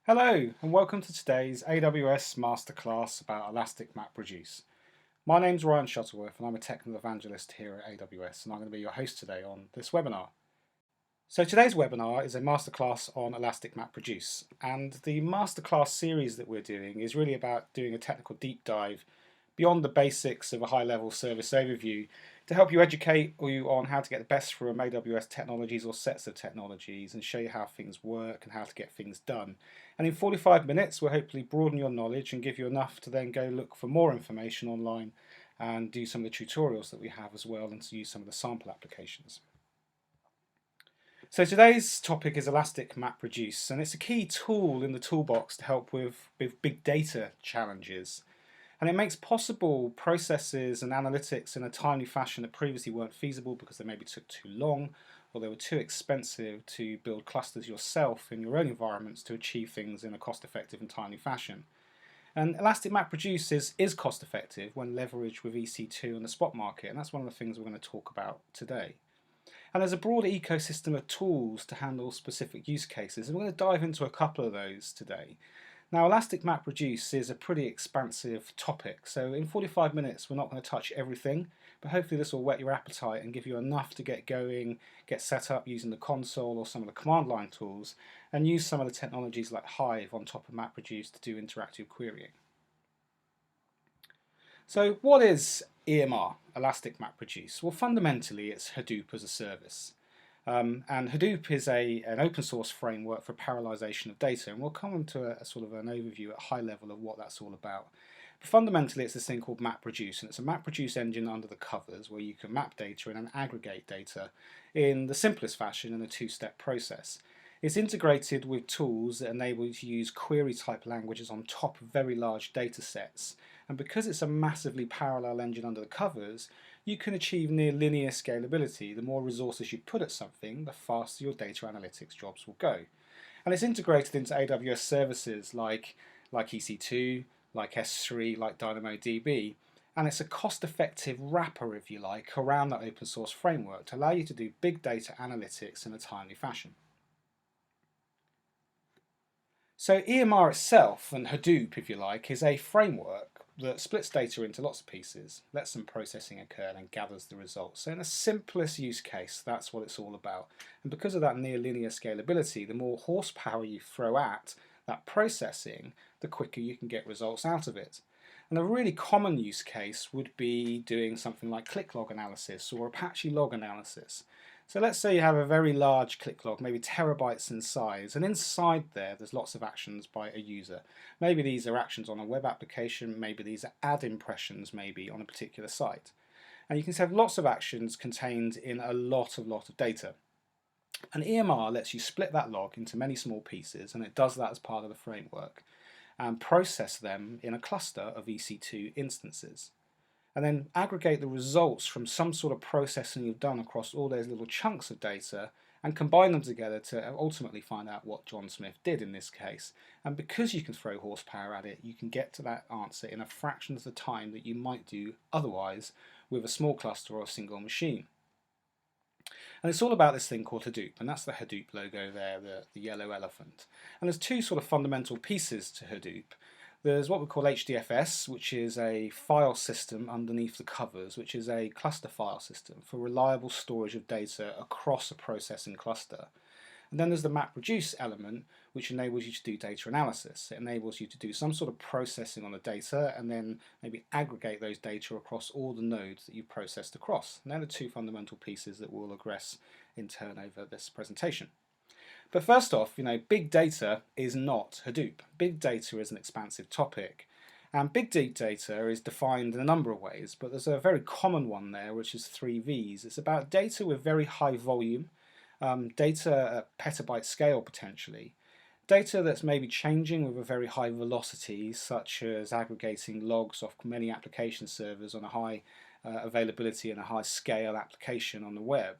Hello and welcome to today's AWS Masterclass about Elastic MapReduce. My name's Ryan Shuttleworth and I'm a technical evangelist here at AWS and I'm going to be your host today on this webinar. So today's webinar is a masterclass on Elastic MapReduce, and the masterclass series that we're doing is really about doing a technical deep dive beyond the basics of a high-level service overview to help you educate you on how to get the best from AWS technologies or sets of technologies and show you how things work and how to get things done. And in 45 minutes we'll hopefully broaden your knowledge and give you enough to then go look for more information online and do some of the tutorials that we have as well and to use some of the sample applications. So today's topic is Elastic MapReduce, and it's a key tool in the toolbox to help with big data challenges. And it makes possible processes and analytics in a timely fashion that previously weren't feasible because they maybe took too long or they were too expensive to build clusters yourself in your own environments to achieve things in a cost-effective and timely fashion. And Elastic MapReduce is cost-effective when leveraged with EC2 and the spot market, and that's one of the things we're going to talk about today. And there's a broader ecosystem of tools to handle specific use cases, and we're going to dive into a couple of those today. Now, Elastic MapReduce is a pretty expansive topic, so in 45 minutes we're not going to touch everything, but hopefully this will whet your appetite and give you enough to get going, get set up using the console or some of the command line tools, and use some of the technologies like Hive on top of MapReduce to do interactive querying. So what is EMR, Elastic MapReduce? Well, fundamentally it's Hadoop as a service. And Hadoop is an open source framework for parallelization of data, and we'll come into a sort of an overview at a high level of what that's all about. But fundamentally it's this thing called MapReduce, and it's a MapReduce engine under the covers where you can map data and then aggregate data in the simplest fashion in a two-step process. It's integrated with tools that enable you to use query type languages on top of very large data sets, and because it's a massively parallel engine under the covers, you can achieve near linear scalability. The more resources you put at something, the faster your data analytics jobs will go. And it's integrated into AWS services like EC2, like S3, like DynamoDB, and it's a cost-effective wrapper, if you like, around that open source framework to allow you to do big data analytics in a timely fashion. So EMR itself, and Hadoop if you like, is a framework that splits data into lots of pieces, lets some processing occur and gathers the results. So in the simplest use case, that's what it's all about. And because of that near linear scalability, the more horsepower you throw at that processing, the quicker you can get results out of it. And a really common use case would be doing something like click log analysis or Apache log analysis. So let's say you have a very large click log, maybe terabytes in size, and inside there's lots of actions by a user. Maybe these are actions on a web application, maybe these are ad impressions maybe on a particular site. And you can have lots of actions contained in a lot of data. And EMR lets you split that log into many small pieces, and it does that as part of the framework, and process them in a cluster of EC2 instances. And then aggregate the results from some sort of processing you've done across all those little chunks of data and combine them together to ultimately find out what John Smith did in this case. And because you can throw horsepower at it, you can get to that answer in a fraction of the time that you might do otherwise with a small cluster or a single machine. And it's all about this thing called Hadoop, and that's the Hadoop logo there, the yellow elephant. And there's two sort of fundamental pieces to Hadoop. There's what we call HDFS, which is a file system underneath the covers, which is a cluster file system for reliable storage of data across a processing cluster. And then there's the MapReduce element, which enables you to do data analysis. It enables you to do some sort of processing on the data and then maybe aggregate those data across all the nodes that you've processed across. And they're the two fundamental pieces that we'll address in turn over this presentation. But first off, big data is not Hadoop. Big data is an expansive topic. And big data is defined in a number of ways, but there's a very common one there, which is 3 V's. It's about data with very high volume, data at petabyte scale potentially, data that's maybe changing with a very high velocity, such as aggregating logs off many application servers on a high availability and a high scale application on the web,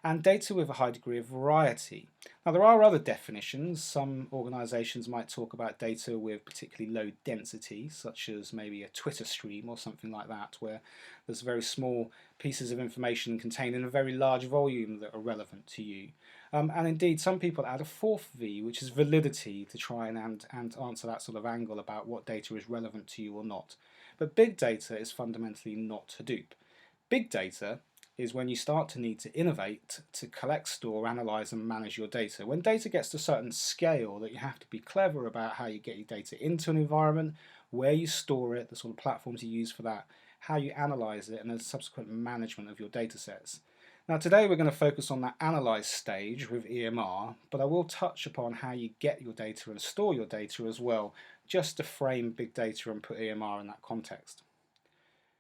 and data with a high degree of variety. Now there are other definitions. Some organisations might talk about data with particularly low density, such as maybe a Twitter stream or something like that, where there's very small pieces of information contained in a very large volume that are relevant to you. And indeed, some people add a fourth V, which is validity, to try and answer that sort of angle about what data is relevant to you or not. But big data is fundamentally not Hadoop. Big data is when you start to need to innovate to collect, store, analyze, and manage your data. When data gets to a certain scale that you have to be clever about how you get your data into an environment, where you store it, the sort of platforms you use for that, how you analyze it, and the subsequent management of your data sets. Now today we're going to focus on that analyze stage with EMR, but I will touch upon how you get your data and store your data as well, just to frame big data and put EMR in that context.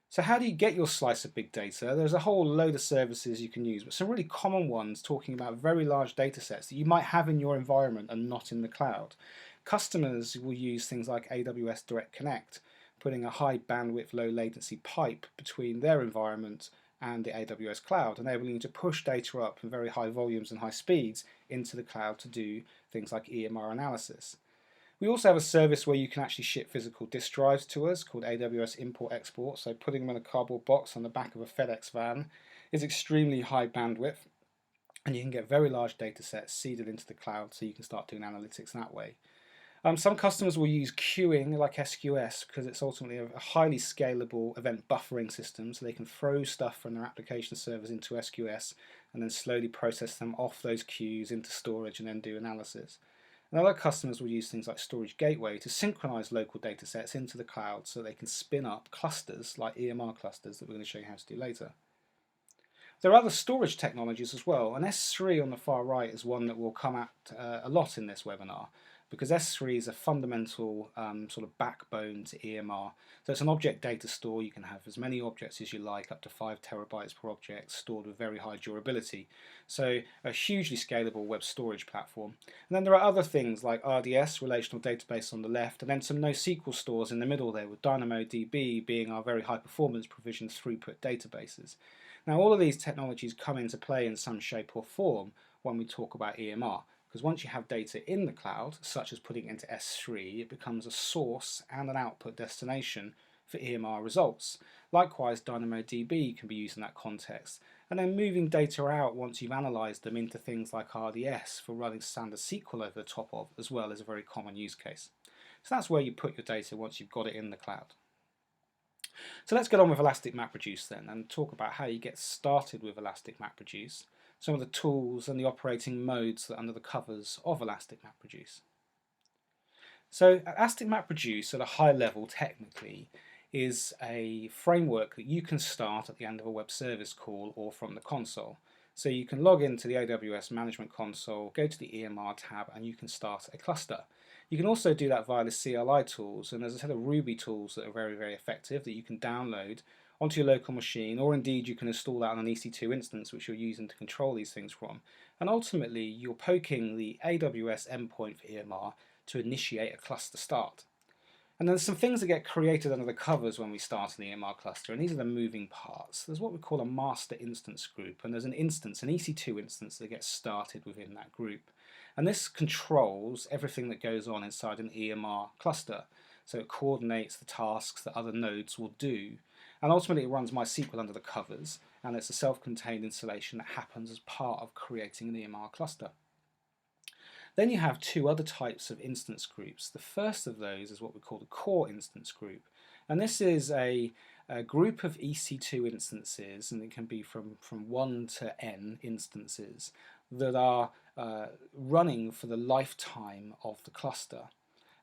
So how do you get your slice of big data? There's a whole load of services you can use, but some really common ones talking about very large data sets that you might have in your environment and not in the cloud. Customers will use things like AWS Direct Connect, putting a high bandwidth, low latency pipe between their environment and the AWS cloud, enabling you to push data up in very high volumes and high speeds into the cloud to do things like EMR analysis. We also have a service where you can actually ship physical disk drives to us called AWS Import Export. So putting them in a cardboard box on the back of a FedEx van is extremely high bandwidth, and you can get very large data sets seeded into the cloud so you can start doing analytics that way. Some customers will use queuing like SQS because it's ultimately a highly scalable event buffering system, so they can throw stuff from their application servers into SQS and then slowly process them off those queues into storage and then do analysis. And other customers will use things like Storage Gateway to synchronize local data sets into the cloud so they can spin up clusters like EMR clusters that we're going to show you how to do later. There are other storage technologies as well, and S3 on the far right is one that will come at a lot in this webinar, because S3 is a fundamental sort of backbone to EMR. So it's an object data store. You can have as many objects as you like, up to 5 terabytes per object, stored with very high durability. So a hugely scalable web storage platform. And then there are other things like RDS, relational database on the left, and then some NoSQL stores in the middle there, with DynamoDB being our very high performance provisioned throughput databases. Now all of these technologies come into play in some shape or form when we talk about EMR, because once you have data in the cloud, such as putting it into S3, it becomes a source and an output destination for EMR results. Likewise, DynamoDB can be used in that context, and then moving data out once you've analysed them into things like RDS for running standard SQL over the top of, as well, is a very common use case. So that's where you put your data once you've got it in the cloud. So let's get on with Elastic MapReduce then, and talk about how you get started with Elastic MapReduce, some of the tools and the operating modes that are under the covers of Elastic MapReduce. So Elastic MapReduce at a high level technically is a framework that you can start at the end of a web service call or from the console. So you can log into the AWS Management Console, go to the EMR tab, and you can start a cluster. You can also do that via the CLI tools, and there's a set of Ruby tools that are very, very effective that you can download onto your local machine, or indeed you can install that on an EC2 instance which you're using to control these things from. And ultimately you're poking the AWS endpoint for EMR to initiate a cluster start. And there's some things that get created under the covers when we start an EMR cluster, and these are the moving parts. There's what we call a master instance group, and there's an instance, an EC2 instance, that gets started within that group. And this controls everything that goes on inside an EMR cluster. So it coordinates the tasks that other nodes will do. And ultimately it runs MySQL under the covers, and it's a self-contained installation that happens as part of creating an EMR cluster. Then you have two other types of instance groups. The first of those is what we call the core instance group. And this is a group of EC2 instances, and it can be from 1 to n instances, that are running for the lifetime of the cluster.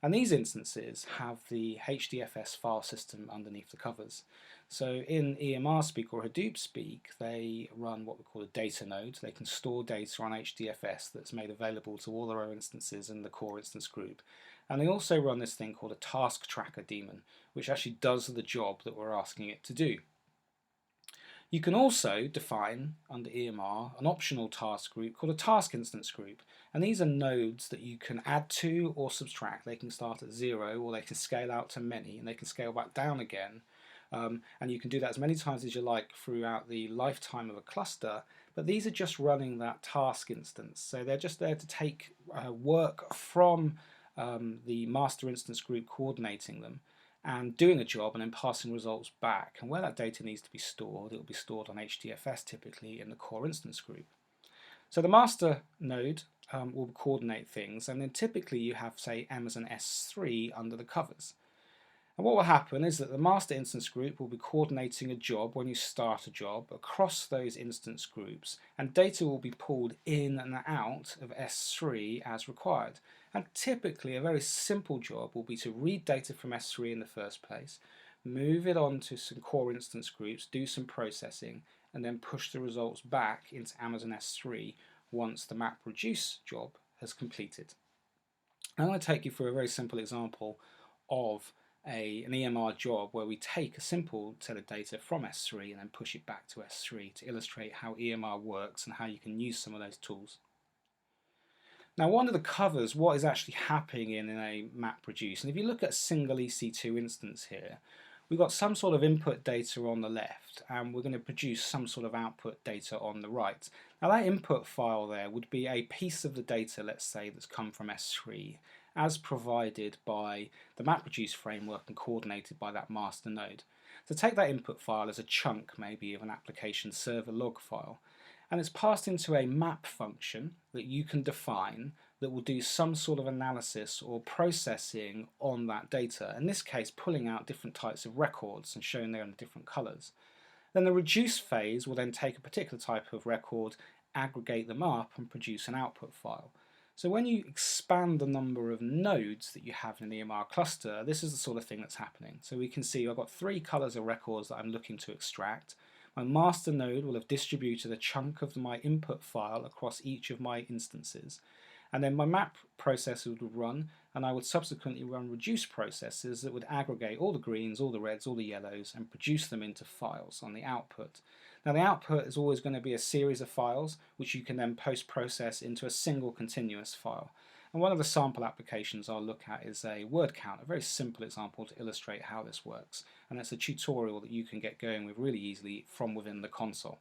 And these instances have the HDFS file system underneath the covers. So in EMR speak or Hadoop speak, they run what we call a data node. They can store data on HDFS that's made available to all their own instances in the core instance group. And they also run this thing called a task tracker daemon, which actually does the job that we're asking it to do. You can also define under EMR an optional task group called a task instance group, and these are nodes that you can add to or subtract. They can start at 0, or they can scale out to many, and they can scale back down again, and you can do that as many times as you like throughout the lifetime of a cluster. But these are just running that task instance, so they're just there to take work from the master instance group coordinating them and doing a job and then passing results back. And where that data needs to be stored, it will be stored on HDFS typically in the core instance group. So the master node will coordinate things, and then typically you have, say, Amazon S3 under the covers. And what will happen is that the master instance group will be coordinating a job when you start a job across those instance groups, and data will be pulled in and out of S3 as required. And typically a very simple job will be to read data from S3 in the first place, move it on to some core instance groups, do some processing, and then push the results back into Amazon S3 once the MapReduce job has completed. I'm going to take you through a very simple example of an EMR job where we take a simple set of data from S3 and then push it back to S3 to illustrate how EMR works and how you can use some of those tools. Now, under the covers, what is actually happening in a MapReduce? And if you look at a single EC2 instance here, we've got some sort of input data on the left, and we're going to produce some sort of output data on the right. Now, that input file there would be a piece of the data, let's say, that's come from S3, as provided by the MapReduce framework and coordinated by that master node. So take that input file as a chunk, maybe, of an application server log file, and it's passed into a map function that you can define that will do some sort of analysis or processing on that data, in this case pulling out different types of records and showing there in different colours. Then the reduce phase will then take a particular type of record, aggregate them up and produce an output file. So when you expand the number of nodes that you have in the EMR cluster, this is the sort of thing that's happening. So we can see I've got 3 colours of records that I'm looking to extract. My master node will have distributed a chunk of my input file across each of my instances. And then my map processors would run, and I would subsequently run reduce processes that would aggregate all the greens, all the reds, all the yellows, and produce them into files on the output. Now the output is always going to be a series of files which you can then post-process into a single continuous file. And one of the sample applications I'll look at is a word count, a very simple example to illustrate how this works. And it's a tutorial that you can get going with really easily from within the console.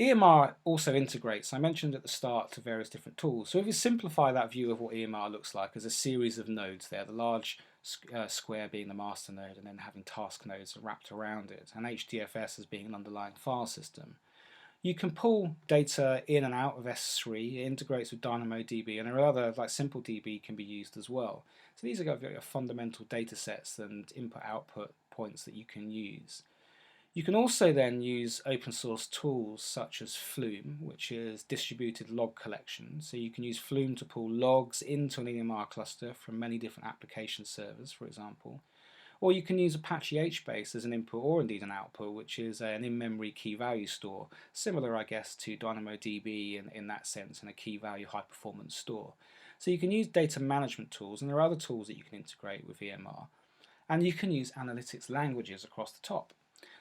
EMR also integrates, I mentioned at the start, to various different tools. So if you simplify that view of what EMR looks like as a series of nodes there, the large square being the master node and then having task nodes wrapped around it, and HDFS as being an underlying file system. You can pull data in and out of S3, it integrates with DynamoDB, and there are other, like SimpleDB can be used as well. So these are very fundamental data sets and input-output points that you can use. You can also then use open source tools such as Flume, which is distributed log collection. So you can use Flume to pull logs into an EMR cluster from many different application servers, for example. Or you can use Apache HBase as an input or indeed an output, which is an in-memory key value store, similar, I guess, to DynamoDB in that sense, and a key value high-performance store. So you can use data management tools, and there are other tools that you can integrate with EMR. And you can use analytics languages across the top.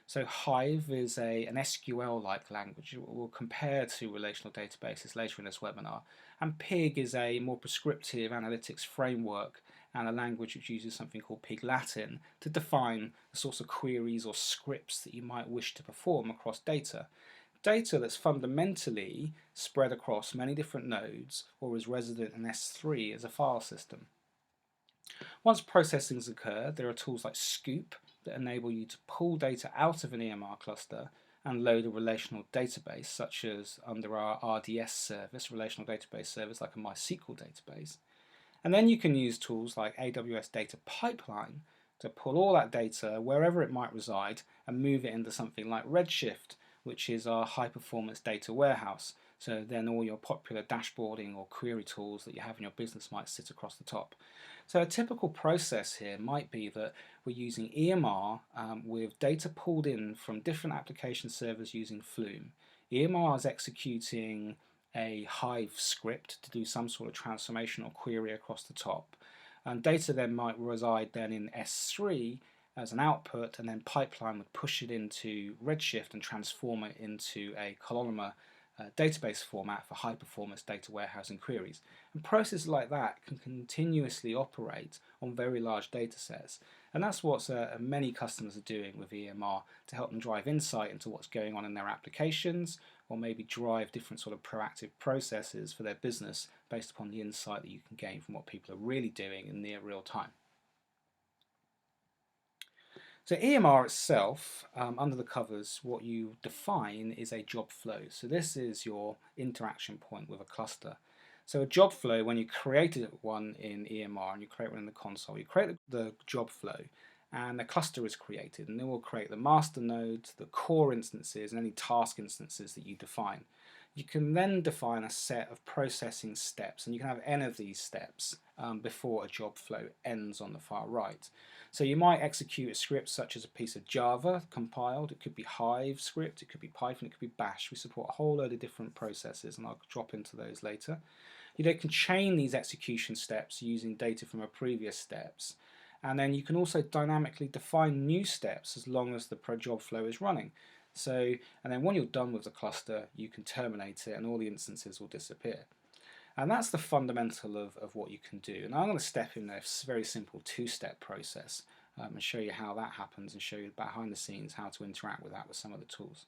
So Hive is an SQL-like language we'll compare to relational databases later in this webinar, and Pig is a more prescriptive analytics framework and a language which uses something called Pig Latin to define the sorts of queries or scripts that you might wish to perform across data. Data that's fundamentally spread across many different nodes or is resident in S3 as a file system. Once processing has occurred, there are tools like Scoop that enable you to pull data out of an EMR cluster and load a relational database, such as under our RDS service, relational database service like a MySQL database. And then you can use tools like AWS Data Pipeline to pull all that data wherever it might reside and move it into something like Redshift, which is our high-performance data warehouse. So then all your popular dashboarding or query tools that you have in your business might sit across the top. So a typical process here might be that we're using EMR with data pulled in from different application servers using Flume. EMR is executing a Hive script to do some sort of transformation or query across the top. And data then might reside then in S3 as an output, and then Pipeline would push it into Redshift and transform it into a columnar database format for high-performance data warehousing queries. And processes like that can continuously operate on very large data sets. And that's what many customers are doing with EMR to help them drive insight into what's going on in their applications, or maybe drive different sort of proactive processes for their business based upon the insight that you can gain from what people are really doing in near real time. So EMR itself, under the covers, what you define is a job flow. So this is your interaction point with a cluster. So a job flow, when you created one in EMR and you create one in the console, you create the job flow and a cluster is created, and it will create the master nodes, the core instances, and any task instances that you define. You can then define a set of processing steps, and you can have n of these steps before a job flow ends on the far right. So you might execute a script such as a piece of Java compiled. It could be Hive script, it could be Python, it could be Bash. We support a whole load of different processes, and I'll drop into those later. You can chain these execution steps using data from our previous steps. And then you can also dynamically define new steps as long as the job flow is running. So, and then when you're done with the cluster, you can terminate it and all the instances will disappear. And that's the fundamental of what you can do. And I'm going to step in a very simple two-step process and show you how that happens and show you behind the scenes how to interact with that with some of the tools.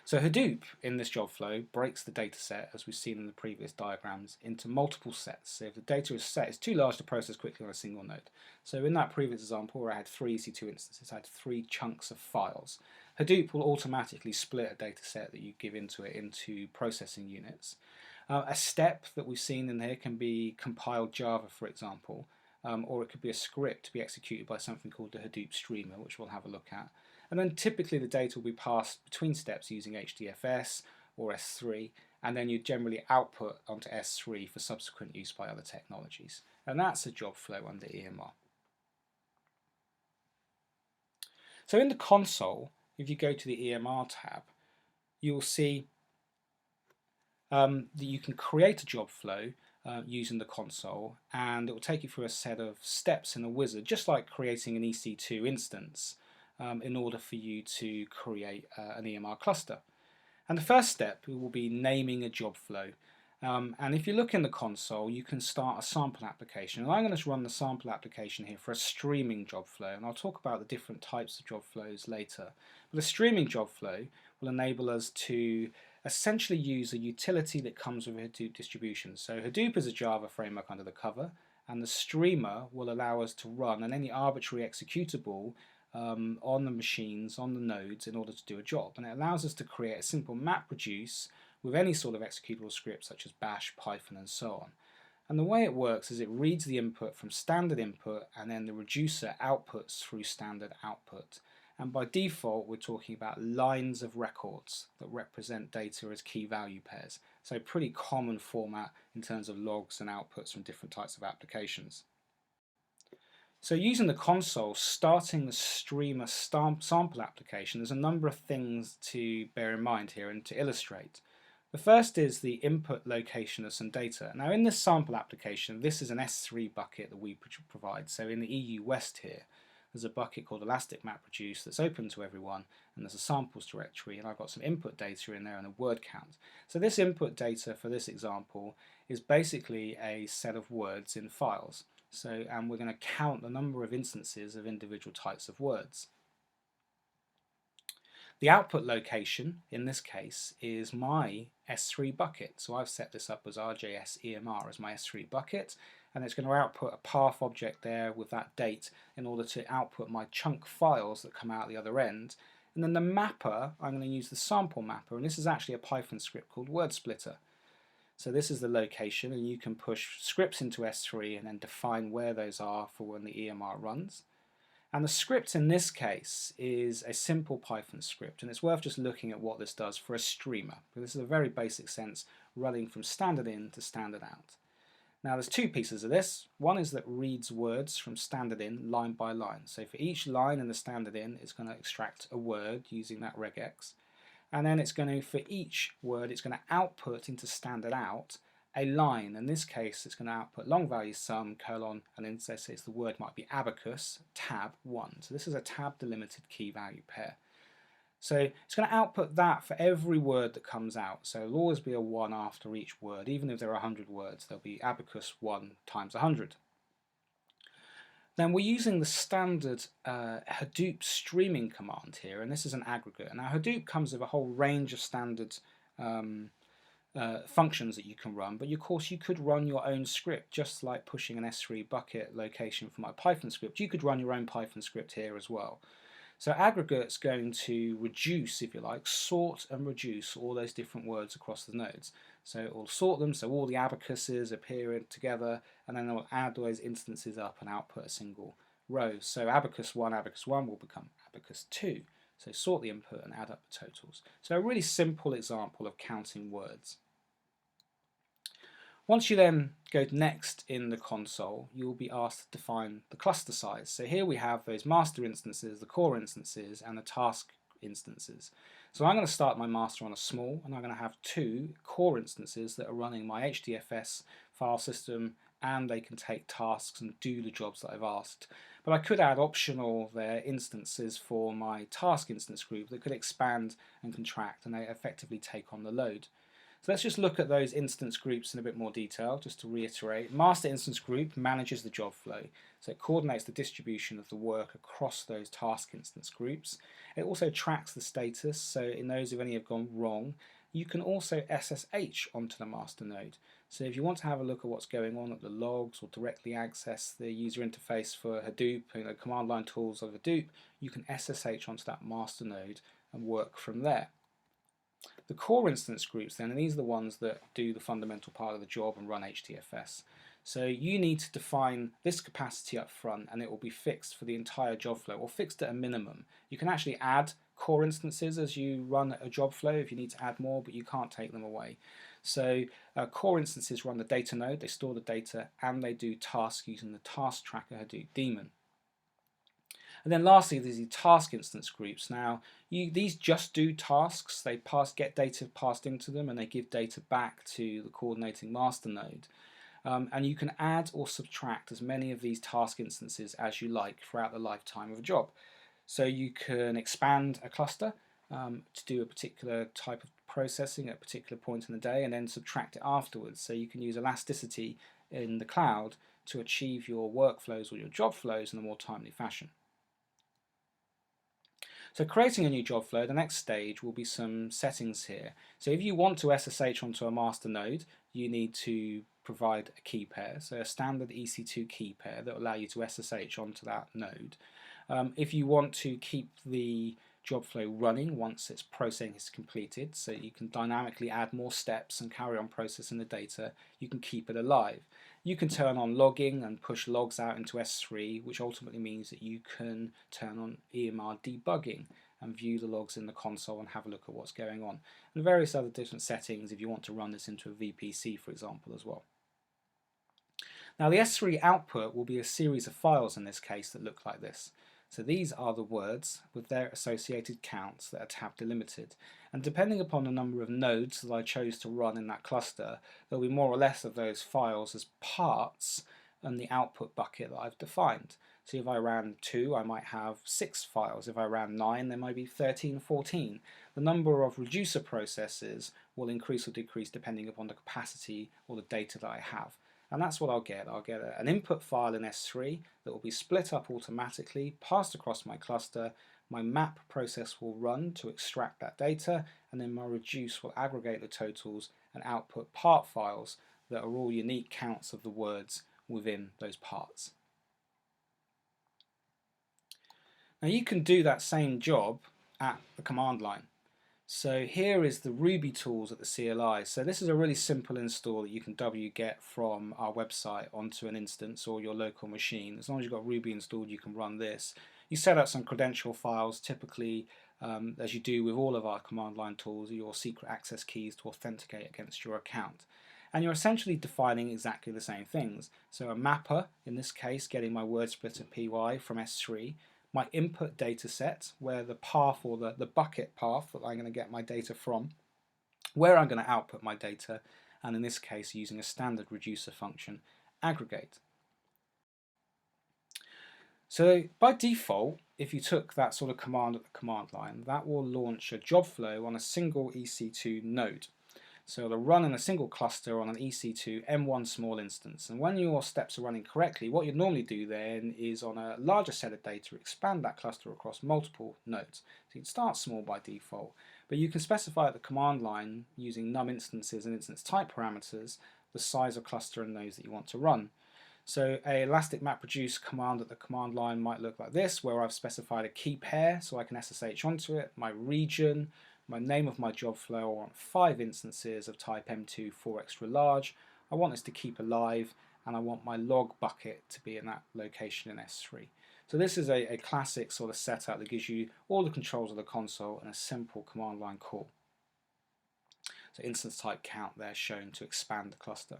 So Hadoop in this job flow breaks the data set, as we've seen in the previous diagrams, into multiple sets. So if the data is set, it's too large to process quickly on a single node. So in that previous example where I had 3 EC2 instances, I had 3 chunks of files. Hadoop will automatically split a data set that you give into it into processing units. A step that we've seen in here can be compiled Java, for example, or it could be a script to be executed by something called the Hadoop streamer, which we'll have a look at. And then typically the data will be passed between steps using HDFS or S3, and then you generally output onto S3 for subsequent use by other technologies. And that's a job flow under EMR. So in the console, if you go to the EMR tab, you'll see that you can create a job flow using the console, and it will take you through a set of steps in the wizard, just like creating an EC2 instance. In order for you to create an EMR cluster. And the first step will be naming a job flow. And if you look in the console, you can start a sample application. And I'm going to run the sample application here for a streaming job flow, and I'll talk about the different types of job flows later. But a streaming job flow will enable us to essentially use a utility that comes with a Hadoop distribution. So Hadoop is a Java framework under the cover, and the streamer will allow us to run on any arbitrary executable on the machines, on the nodes, in order to do a job. And it allows us to create a simple MapReduce with any sort of executable script such as Bash, Python, and so on. And the way it works is it reads the input from standard input, and then the reducer outputs through standard output. And by default, we're talking about lines of records that represent data as key value pairs. So pretty common format in terms of logs and outputs from different types of applications. So using the console, starting the streamer sample application, there's a number of things to bear in mind here and to illustrate. The first is the input location of some data. Now in this sample application, this is an S3 bucket that we provide. So in the EU West here, there's a bucket called Elastic MapReduce that's open to everyone, and there's a samples directory, and I've got some input data in there and a word count. So this input data for this example is basically a set of words in files. So, and we're going to count the number of instances of individual types of words. The output location, in this case, is my S3 bucket. So I've set this up as RJS EMR as my S3 bucket, and it's going to output a path object there with that date in order to output my chunk files that come out the other end. And then the mapper, I'm going to use the sample mapper, and this is actually a Python script called word splitter. So this is the location, and you can push scripts into S3 and then define where those are for when the EMR runs. And the script in this case is a simple Python script, and it's worth just looking at what this does for a streamer. This is a very basic sense, running from standard in to standard out. Now there's two pieces of this. One is that reads words from standard in line by line. So for each line in the standard in, it's going to extract a word using that regex. And then it's going to, for each word, it's going to output into standard out a line. In this case, it's going to output long value sum, colon, and then let's say the word might be abacus, tab 1. So this is a tab delimited key value pair. So it's going to output that for every word that comes out. So there'll always be a 1 after each word. Even if there are 100 words, there'll be abacus 1 times 100. Then we're using the standard Hadoop streaming command here, and this is an aggregate. Now Hadoop comes with a whole range of standard functions that you can run, but of course you could run your own script, just like pushing an S3 bucket location for my Python script. You could run your own Python script here as well. So aggregate's going to reduce, if you like, sort and reduce all those different words across the nodes. So it will sort them so all the abacuses appear together, and then it will add those instances up and output a single row. So abacus 1 will become abacus 2. So sort the input and add up the totals. So a really simple example of counting words. Once you then go next in the console, you'll be asked to define the cluster size. So here we have those master instances, the core instances, and the task instances. So I'm going to start my master on a small, and I'm going to have 2 core instances that are running my HDFS file system, and they can take tasks and do the jobs that I've asked. But I could add optional there instances for my task instance group that could expand and contract, and they effectively take on the load. So let's just look at those instance groups in a bit more detail, just to reiterate. Master instance group manages the job flow. So it coordinates the distribution of the work across those task instance groups. It also tracks the status, so it knows if any have gone wrong. You can also SSH onto the master node. So if you want to have a look at what's going on at the logs or directly access the user interface for Hadoop, command line tools of Hadoop, you can SSH onto that master node and work from there. The core instance groups then, and these are the ones that do the fundamental part of the job and run HDFS. So you need to define this capacity up front, and it will be fixed for the entire job flow, or fixed at a minimum. You can actually add core instances as you run a job flow if you need to add more, but you can't take them away. So core instances run the data node, they store the data, and they do tasks using the task tracker Hadoop daemon. And then lastly, there's the task instance groups. Now, these just do tasks. They get data passed into them, and they give data back to the coordinating master node. And you can add or subtract as many of these task instances as you like throughout the lifetime of a job. So you can expand a cluster to do a particular type of processing at a particular point in the day, and then subtract it afterwards. So you can use elasticity in the cloud to achieve your workflows or your job flows in a more timely fashion. So creating a new job flow, the next stage will be some settings here. So if you want to SSH onto a master node, you need to provide a key pair, so a standard EC2 key pair that will allow you to SSH onto that node. If you want to keep the job flow running once its processing is completed, so you can dynamically add more steps and carry on processing the data, you can keep it alive. You can turn on logging and push logs out into S3, which ultimately means that you can turn on EMR debugging and view the logs in the console and have a look at what's going on. And various other different settings if you want to run this into a VPC, for example, as well. Now the S3 output will be a series of files in this case that look like this. So these are the words with their associated counts that are tab delimited. And depending upon the number of nodes that I chose to run in that cluster, there'll be more or less of those files as parts in the output bucket that I've defined. So if I ran 2, I might have 6 files. If I ran 9, there might be 13, 14. The number of reducer processes will increase or decrease depending upon the capacity or the data that I have. And that's what I'll get. I'll get an input file in S3 that will be split up automatically, passed across my cluster. My map process will run to extract that data, and then my reduce will aggregate the totals and output part files that are all unique counts of the words within those parts. Now you can do that same job at the command line. So here is the Ruby tools at the CLI. So this is a really simple install that you can wget from our website onto an instance or your local machine. As long as you've got Ruby installed, you can run this. You set up some credential files, typically as you do with all of our command line tools, your secret access keys to authenticate against your account. And you're essentially defining exactly the same things. So a mapper, in this case, getting my word splitter PY from S3, my input data set, where the path or the bucket path that I'm going to get my data from, where I'm going to output my data, and in this case using a standard reducer function, aggregate. So by default, if you took that sort of command at the command line, that will launch a job flow on a single EC2 node. So it'll run in a single cluster on an EC2 M1 small instance. And when your steps are running correctly, what you'd normally do then is on a larger set of data, expand that cluster across multiple nodes. So you'd start small by default. But you can specify at the command line using num instances and instance type parameters the size of cluster and nodes that you want to run. So a elastic MapReduce command at the command line might look like this, where I've specified a key pair so I can SSH onto it, my region, my name of my job flow. I want 5 instances of type M2 4 extra large. I want this to keep alive, and I want my log bucket to be in that location in S3. So this is a classic sort of setup that gives you all the controls of the console in a simple command line call. So instance type count there shown to expand the cluster.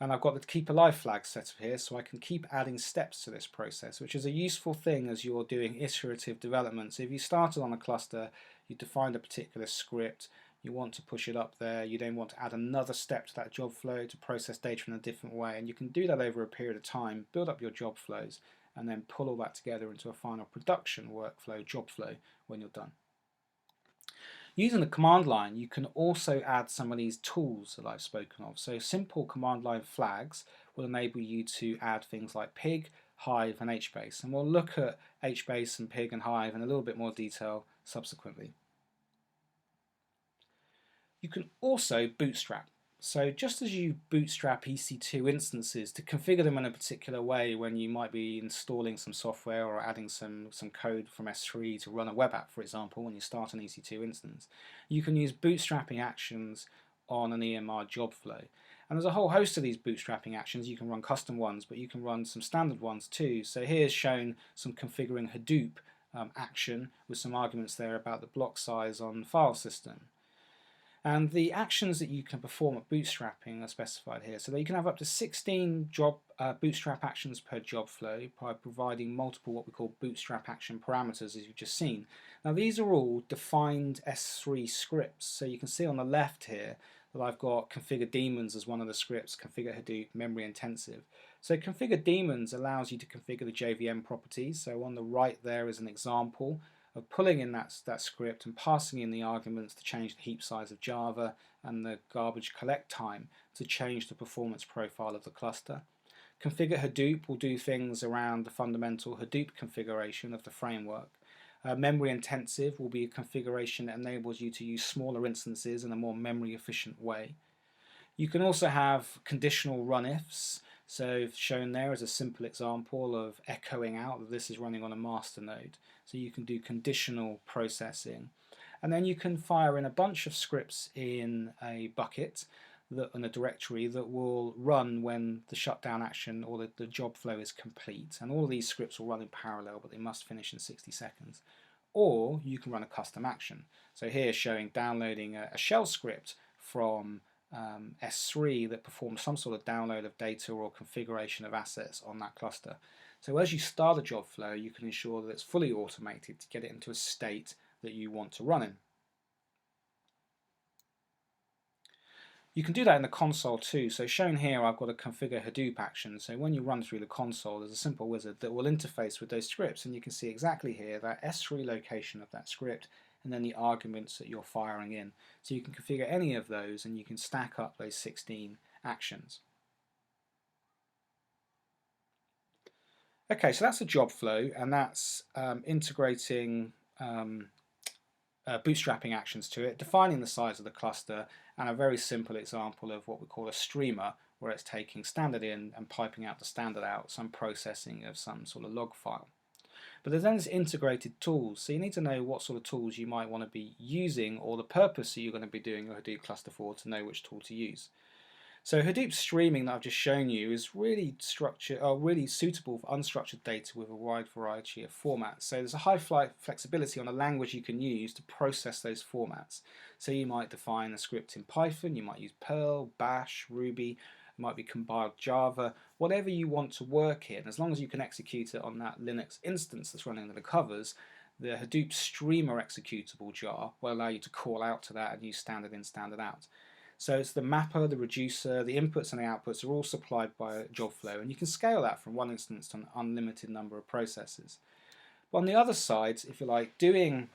And I've got the keep alive flag set up here, so I can keep adding steps to this process, which is a useful thing as you're doing iterative development. So if you started on a cluster, you defined a particular script, you want to push it up there, you then want to add another step to that job flow to process data in a different way, and you can do that over a period of time, build up your job flows, and then pull all that together into a final production workflow, job flow, when you're done. Using the command line, you can also add some of these tools that I've spoken of. So simple command line flags will enable you to add things like pig, hive, and hbase. And we'll look at hbase and pig and hive in a little bit more detail subsequently. You can also bootstrap. So just as you bootstrap EC2 instances to configure them in a particular way when you might be installing some software or adding some code from S3 to run a web app, for example, when you start an EC2 instance, you can use bootstrapping actions on an EMR job flow. And there's a whole host of these bootstrapping actions. You can run custom ones, but you can run some standard ones too. So here's shown some configuring Hadoop action with some arguments there about the block size on the file system. And the actions that you can perform at bootstrapping are specified here. So that you can have up to 16 bootstrap actions per job flow by providing multiple what we call bootstrap action parameters, as you've just seen. Now these are all defined S3 scripts. So you can see on the left here that I've got configure daemons as one of the scripts, configure Hadoop, memory intensive. So configure daemons allows you to configure the JVM properties. So on the right there is an example of pulling in that script and passing in the arguments to change the heap size of Java and the garbage collect time to change the performance profile of the cluster. Configure Hadoop will do things around the fundamental Hadoop configuration of the framework. Memory intensive will be a configuration that enables you to use smaller instances in a more memory efficient way. You can also have conditional run ifs. So shown there is a simple example of echoing out that this is running on a master node. So you can do conditional processing. And then you can fire in a bunch of scripts in a bucket, in a directory that will run when the shutdown action or the job flow is complete. And all of these scripts will run in parallel, but they must finish in 60 seconds. Or you can run a custom action. So here showing downloading a shell script from S3 that performs some sort of download of data or configuration of assets on that cluster. So as you start a job flow, you can ensure that it's fully automated to get it into a state that you want to run in. You can do that in the console too. So shown here, I've got a configure Hadoop action. So when you run through the console, there's a simple wizard that will interface with those scripts, and you can see exactly here that S3 location of that script and then the arguments that you're firing in. So you can configure any of those and you can stack up those 16 actions. Okay, so that's a job flow, and that's integrating bootstrapping actions to it, defining the size of the cluster, and a very simple example of what we call a streamer, where it's taking standard in and piping out the standard out, some processing of some sort of log file. But there's then integrated tools, so you need to know what sort of tools you might want to be using or the purpose that you're going to be doing your Hadoop cluster for to know which tool to use. So Hadoop streaming that I've just shown you is really really suitable for unstructured data with a wide variety of formats. So there's a high flexibility on the language you can use to process those formats. So you might define a script in Python, you might use Perl, Bash, Ruby, it might be compiled Java, whatever you want to work in, as long as you can execute it on that Linux instance that's running under the covers, the Hadoop streamer executable jar will allow you to call out to that and use standard in, standard out. So it's the mapper, the reducer, the inputs and the outputs are all supplied by a job flow, and you can scale that from one instance to an unlimited number of processes. But on the other side, if you like, doing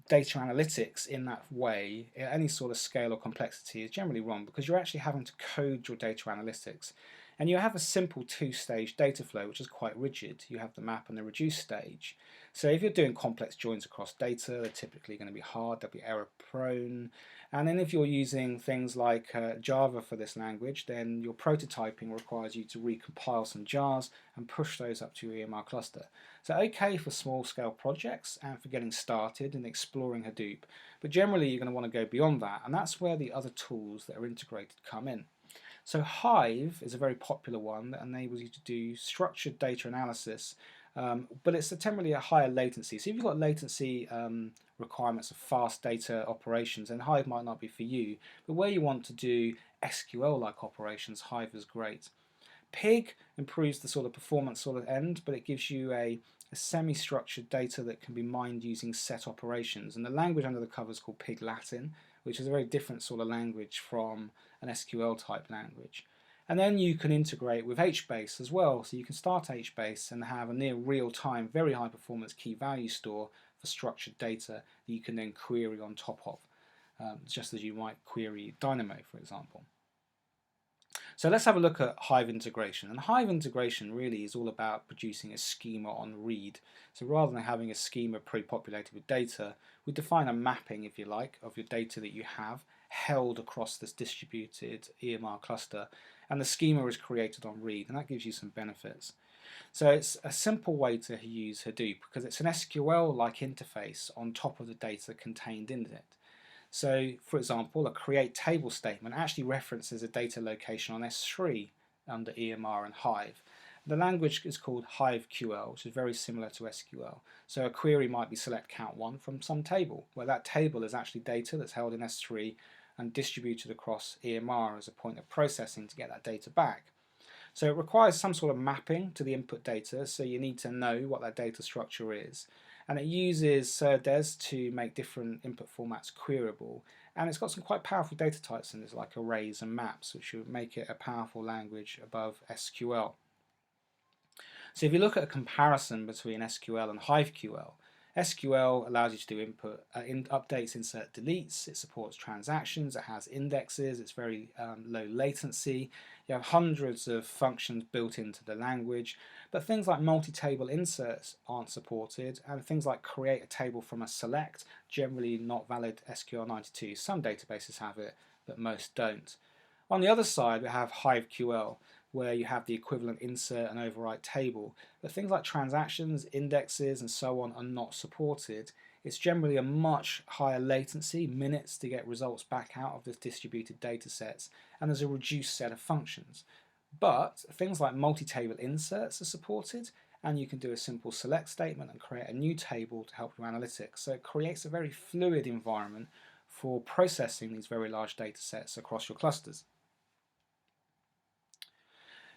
data analytics in that way, at any sort of scale or complexity, is generally wrong, because you're actually having to code your data analytics. And you have a simple two-stage data flow, which is quite rigid. You have the map and the reduce stage. So if you're doing complex joins across data, they're typically going to be hard, they'll be error prone. And then if you're using things like Java for this language, then your prototyping requires you to recompile some jars and push those up to your EMR cluster. So okay for small scale projects and for getting started and exploring Hadoop, but generally you're going to want to go beyond that, and that's where the other tools that are integrated come in. So Hive is a very popular one that enables you to do structured data analysis, but it's generally a higher latency. So if you've got latency requirements of fast data operations, then Hive might not be for you. But where you want to do SQL-like operations, Hive is great. Pig improves the sort of performance sort of end, but it gives you a semi-structured data that can be mined using set operations. And the language under the cover is called Pig Latin, which is a very different sort of language from an SQL type language. And then you can integrate with HBase as well. So you can start HBase and have a near real-time, very high performance key value store for structured data that you can then query on top of, just as you might query Dynamo, for example. So let's have a look at Hive integration. And Hive integration really is all about producing a schema on read. So rather than having a schema pre-populated with data, we define a mapping, if you like, of your data that you have held across this distributed EMR cluster, and the schema is created on read, and that gives you some benefits. So it's a simple way to use Hadoop because it's an SQL-like interface on top of the data contained in it. So, for example, a create table statement actually references a data location on S3 under EMR and Hive. The language is called HiveQL, which is very similar to SQL. So a query might be select count 1 from some table, where that table is actually data that's held in S3 and distributed across EMR as a point of processing to get that data back. So it requires some sort of mapping to the input data, so you need to know what that data structure is. And it uses SerDes to make different input formats queryable. And it's got some quite powerful data types in this, like arrays and maps, which would make it a powerful language above SQL. So if you look at a comparison between SQL and HiveQL, SQL allows you to do input, updates, insert, deletes. It supports transactions. It has indexes. It's very low latency. You have hundreds of functions built into the language, but things like multi-table inserts aren't supported, and things like create a table from a select, generally not valid SQL 92. Some databases have it, but most don't. On the other side, we have HiveQL, where you have the equivalent insert and overwrite table, but things like transactions, indexes, and so on are not supported. It's generally a much higher latency, minutes to get results back out of the distributed data sets, and there's a reduced set of functions. But things like multi-table inserts are supported, and you can do a simple select statement and create a new table to help your analytics. So it creates a very fluid environment for processing these very large data sets across your clusters.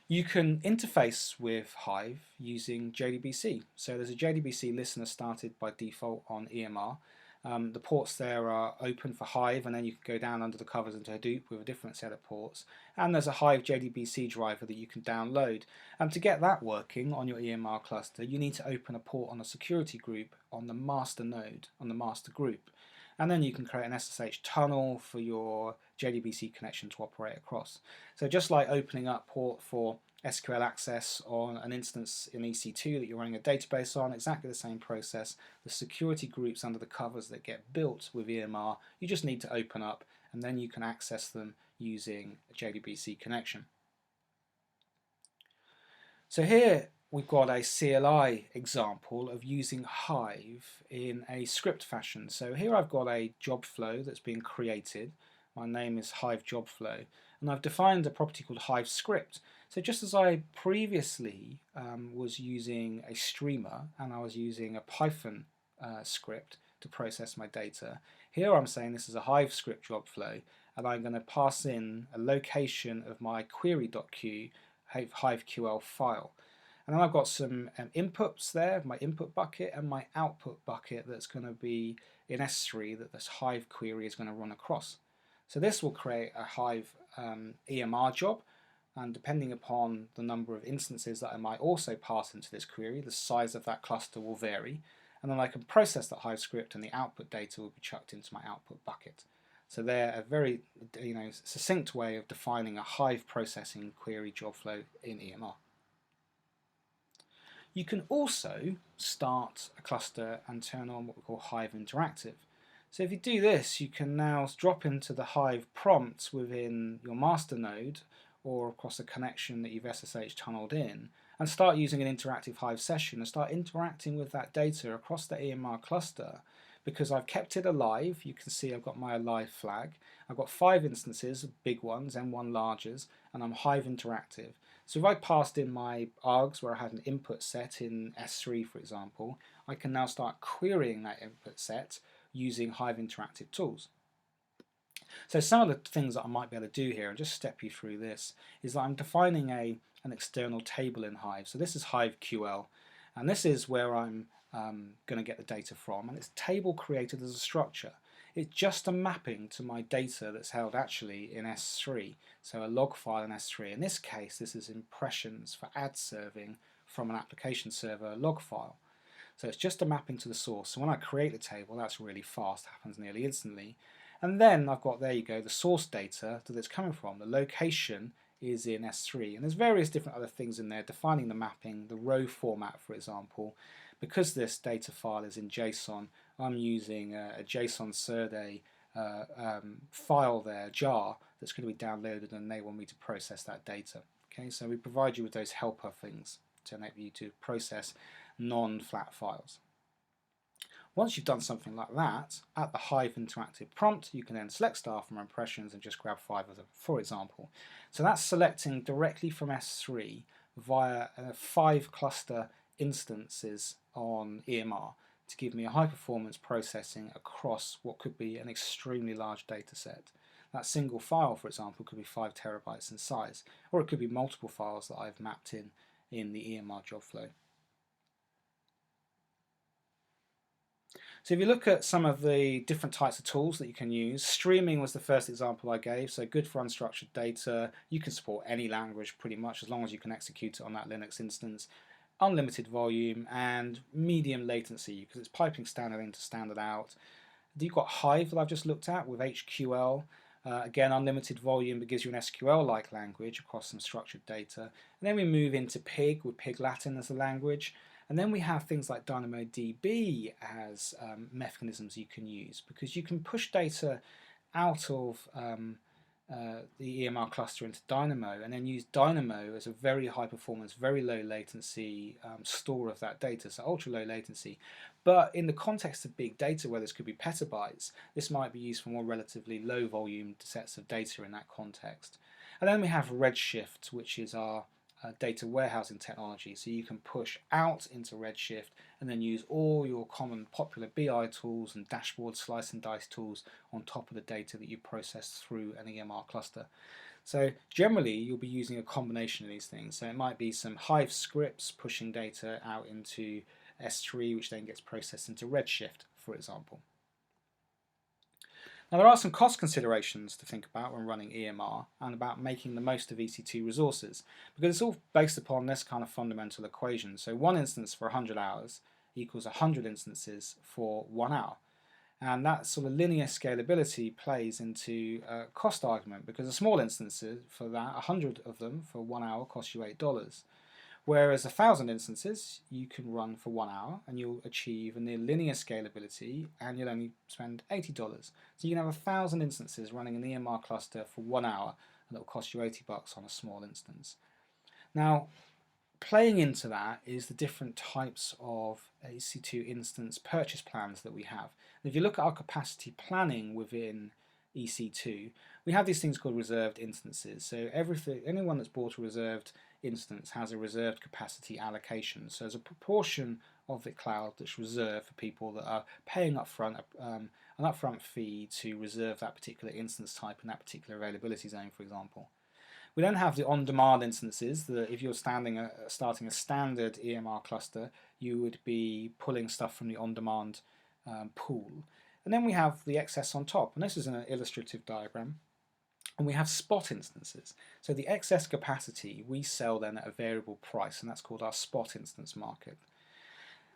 You can interface with Hive using JDBC. So there's a JDBC listener started by default on EMR. The ports there are open for Hive, and then you can go down under the covers into Hadoop with a different set of ports. And there's a Hive JDBC driver that you can download. And to get that working on your EMR cluster, you need to open a port on a security group on the master node, on the master group. And then you can create an SSH tunnel for your JDBC connection to operate across. So just like opening up port for SQL access on an instance in EC2 that you're running a database on, exactly the same process. The security groups under the covers that get built with EMR, you just need to open up, and then you can access them using a JDBC connection. So here we've got a CLI example of using Hive in a script fashion. So here I've got a job flow that's been created. My name is Hive job flow, and I've defined a property called Hive script. So just as I previously was using a streamer and I was using a Python script to process my data, here I'm saying this is a Hive script job flow, and I'm going to pass in a location of my query.q HiveQL file. And then I've got some inputs there, my input bucket and my output bucket that's going to be in S3 that this Hive query is going to run across. So this will create a Hive EMR job, and depending upon the number of instances that I might also pass into this query, the size of that cluster will vary, and then I can process that Hive script and the output data will be chucked into my output bucket. So they're a very succinct way of defining a Hive processing query job flow in EMR. You can also start a cluster and turn on what we call Hive Interactive. So if you do this, you can now drop into the Hive prompt within your master node or across a connection that you've SSH tunneled in, and start using an interactive Hive session and start interacting with that data across the EMR cluster. Because I've kept it alive, you can see I've got my alive flag. I've got 5 instances, big ones, M1 larges, and I'm Hive interactive. So if I passed in my args where I had an input set in S3, for example, I can now start querying that input set using Hive interactive tools. So some of the things that I might be able to do here, and just step you through this, is that I'm defining an external table in Hive. So this is HiveQL, and this is where I'm going to get the data from, and it's table created as a structure. It's just a mapping to my data that's held actually in S3, so a log file in S3. In this case, this is impressions for ad serving from an application server log file. So it's just a mapping to the source. So when I create the table, that's really fast, happens nearly instantly. And then I've got, there you go, the source data that it's coming from. The location is in S3, and there's various different other things in there defining the mapping, the row format, for example. Because this data file is in JSON, I'm using a JSON Serde file there, jar, that's going to be downloaded and enable me to process that data. Okay, so we provide you with those helper things to enable you to process non-flat files. Once you've done something like that, at the Hive interactive prompt, you can then select star from impressions and just grab 5 of them, for example. So that's selecting directly from S3 via 5 cluster instances on EMR to give me a high performance processing across what could be an extremely large data set. That single file, for example, could be 5 terabytes in size, or it could be multiple files that I've mapped in the EMR job flow. So if you look at some of the different types of tools that you can use, streaming was the first example I gave, so good for unstructured data. You can support any language pretty much as long as you can execute it on that Linux instance. Unlimited volume and medium latency because it's piping standard in to standard out. You've got Hive that I've just looked at with HQL. Again, unlimited volume that gives you an SQL-like language across some structured data. And then we move into Pig with Pig Latin as a language. And then we have things like DynamoDB as mechanisms you can use, because you can push data out of the EMR cluster into Dynamo and then use Dynamo as a very high performance, very low latency store of that data, so ultra low latency. But in the context of big data where this could be petabytes, this might be used for more relatively low volume sets of data in that context. And then we have Redshift, which is our data warehousing technology, so you can push out into Redshift and then use all your common popular BI tools and dashboard slice and dice tools on top of the data that you process through an EMR cluster. So generally you'll be using a combination of these things. So it might be some Hive scripts pushing data out into S3, which then gets processed into Redshift, for example. Now there are some cost considerations to think about when running EMR and about making the most of EC2 resources, because it's all based upon this kind of fundamental equation. So 1 instance for 100 hours equals 100 instances for 1 hour. And that sort of linear scalability plays into a cost argument, because a small instance for that, 100 of them for 1 hour costs you $8. Whereas 1,000 instances you can run for 1 hour and you'll achieve a near linear scalability and you'll only spend $80. So you can have 1,000 instances running an EMR cluster for 1 hour and it'll cost you $80 on a small instance. Now, playing into that is the different types of EC2 instance purchase plans that we have. And if you look at our capacity planning within EC2, we have these things called reserved instances. So anyone that's bought a reserved instance has a reserved capacity allocation. So there's a proportion of the cloud that's reserved for people that are paying upfront an upfront fee to reserve that particular instance type in that particular availability zone, for example. We then have the on-demand instances that if you're starting a standard EMR cluster, you would be pulling stuff from the on-demand pool. And then we have the excess on top, and this is an illustrative diagram. And we have spot instances. So the excess capacity we sell then at a variable price, and that's called our spot instance market.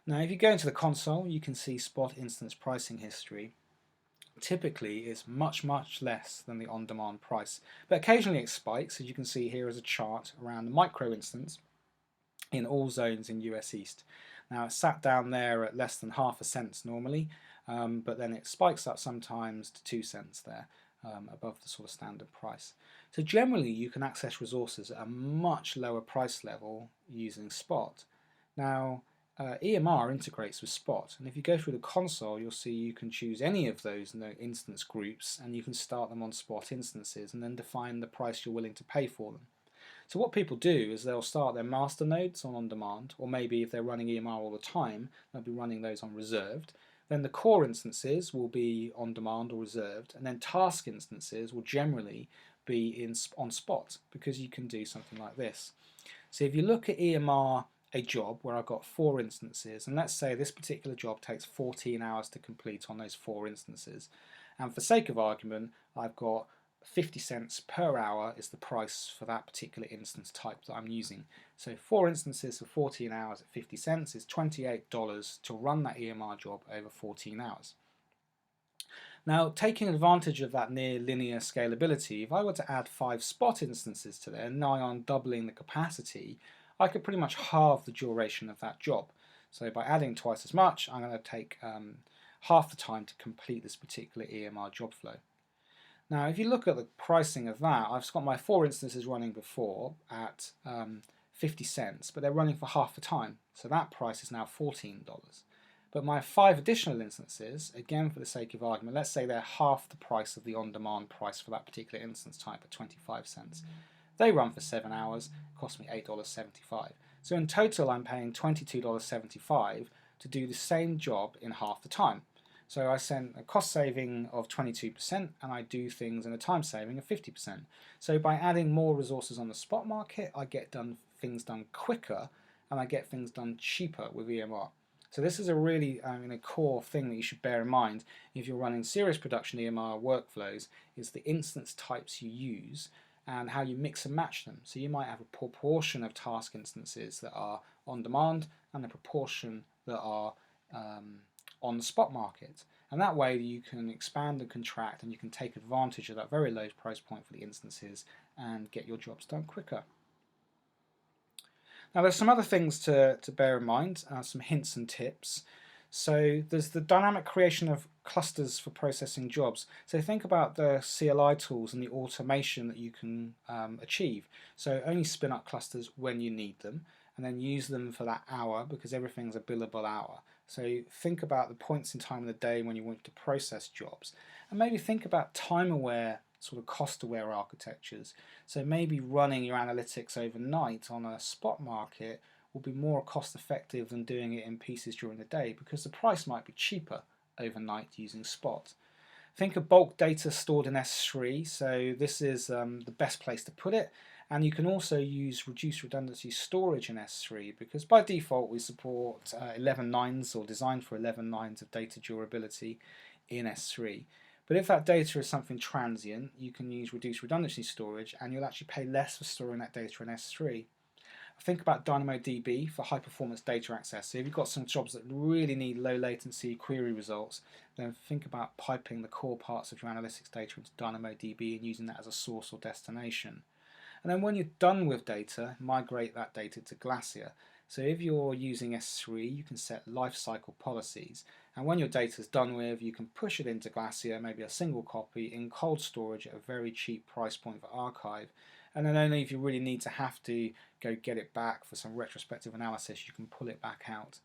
Now if you go into the console, you can see spot instance pricing history. Typically is much less than the on-demand price, but occasionally it spikes, as you can see here as a chart around the micro instance. in all zones in US East. Now it's sat down there at less than half a cent normally, but then it spikes up sometimes to 2 cents there, above the sort of standard price. So generally you can access resources at a much lower price level using Spot. Now EMR integrates with Spot, and if you go through the console you'll see you can choose any of those instance groups, and you can start them on Spot instances and then define the price you're willing to pay for them. So what people do is they'll start their master nodes on demand, or maybe if they're running EMR all the time, they'll be running those on reserved. Then the core instances will be on demand or reserved, and then task instances will generally be on Spot, because you can do something like this. So if you look at EMR, a job where I've got 4 instances, and let's say this particular job takes 14 hours to complete on those 4 instances, and for sake of argument I've got 50 cents per hour is the price for that particular instance type that I'm using. So 4 instances for 14 hours at 50 cents is $28 to run that EMR job over 14 hours. Now, taking advantage of that near linear scalability, if I were to add 5 Spot instances to there, nigh on doubling the capacity, I could pretty much halve the duration of that job. So by adding twice as much, I'm going to take half the time to complete this particular EMR job flow. Now, if you look at the pricing of that, I've got my 4 instances running before at 50 cents, but they're running for half the time, so that price is now $14. But my 5 additional instances, again for the sake of argument, let's say they're half the price of the on-demand price for that particular instance type at 25 cents. They run for 7 hours, cost me $8.75. So in total I'm paying $22.75 to do the same job in half the time. So I send a cost saving of 22% and I do things in a time saving of 50%. So by adding more resources on the spot market, I get things done quicker and I get things done cheaper with EMR. So this is a really a core thing that you should bear in mind if you're running serious production EMR workflows, is the instance types you use and how you mix and match them. So you might have a proportion of task instances that are on demand and a proportion that are on the spot market, and that way you can expand and contract and you can take advantage of that very low price point for the instances and get your jobs done quicker. Now there's some other things to bear in mind, some hints and tips. So there's the dynamic creation of clusters for processing jobs. So think about the CLI tools and the automation that you can achieve. So only spin up clusters when you need them, and then use them for that hour, because everything's a billable hour. So think about the points in time of the day when you want to process jobs, and maybe think about time-aware, sort of cost-aware architectures. So maybe running your analytics overnight on a spot market will be more cost-effective than doing it in pieces during the day, because the price might be cheaper overnight using Spot. Think of bulk data stored in S3, so this is the best place to put it. And you can also use reduced redundancy storage in S3, because by default we support 11 nines, or designed for 11 nines of data durability in S3. But if that data is something transient, you can use reduced redundancy storage and you'll actually pay less for storing that data in S3. Think about DynamoDB for high performance data access. So if you've got some jobs that really need low latency query results, then think about piping the core parts of your analytics data into DynamoDB and using that as a source or destination. And then when you're done with data, migrate that data to Glacier. So if you're using S3, you can set lifecycle policies. And when your data is done with, you can push it into Glacier, maybe a single copy, in cold storage at a very cheap price point for archive. And then only if you really need to have to go get it back for some retrospective analysis, you can pull it back out.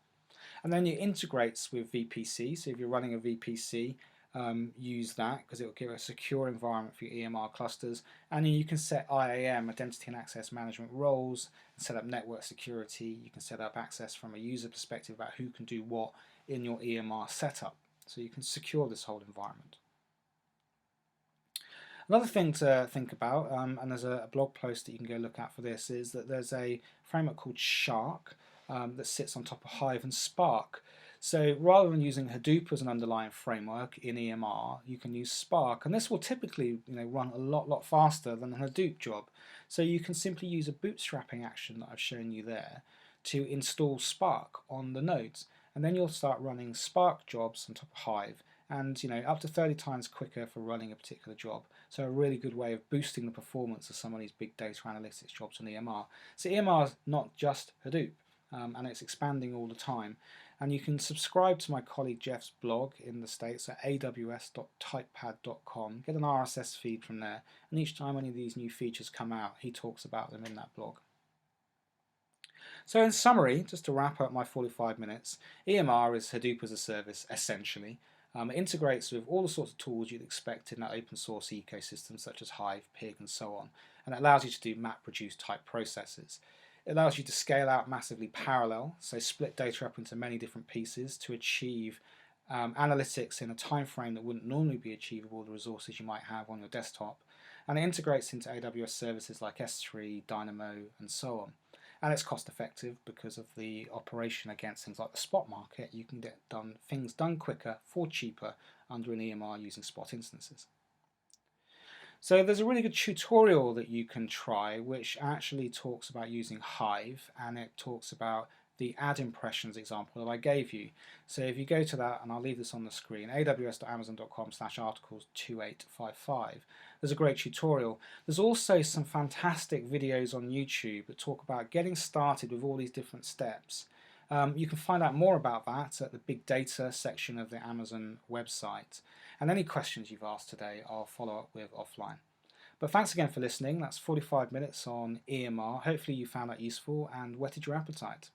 And then it integrates with VPC. So if you're running a VPC, use that, because it will give a secure environment for your EMR clusters. And then you can set IAM, identity and access management roles, and set up network security. You can set up access from a user perspective about who can do what in your EMR setup. So you can secure this whole environment. Another thing to think about, and there's a blog post that you can go look at for this, is that there's a framework called Shark that sits on top of Hive and Spark. So rather than using Hadoop as an underlying framework in EMR, you can use Spark, and this will typically run a lot faster than a Hadoop job. So you can simply use a bootstrapping action that I've shown you there to install Spark on the nodes, and then you'll start running Spark jobs on top of Hive, and up to 30 times quicker for running a particular job. So a really good way of boosting the performance of some of these big data analytics jobs on EMR. So EMR is not just Hadoop, and it's expanding all the time. And you can subscribe to my colleague Jeff's blog in the States at aws.typepad.com. Get an RSS feed from there, and each time any of these new features come out, he talks about them in that blog. So in summary, just to wrap up my 45 minutes, EMR is Hadoop as a service, essentially. It integrates with all the sorts of tools you'd expect in that open source ecosystem, such as Hive, Pig, and so on. And it allows you to do MapReduce type processes. It allows you to scale out massively parallel, so split data up into many different pieces to achieve analytics in a time frame that wouldn't normally be achievable with the resources you might have on your desktop. And it integrates into AWS services like S3, Dynamo, and so on. And it's cost effective because of the operation against things like the spot market. You can get things done quicker for cheaper under an EMR using spot instances. So there's a really good tutorial that you can try which actually talks about using Hive, and it talks about the ad impressions example that I gave you. So if you go to that, and I'll leave this on the screen, aws.amazon.com/articles2855, there's a great tutorial. There's also some fantastic videos on YouTube that talk about getting started with all these different steps. You can find out more about that at the Big Data section of the Amazon website. And any questions you've asked today, I'll follow up with offline. But thanks again for listening. That's 45 minutes on EMR. Hopefully you found that useful and whetted your appetite.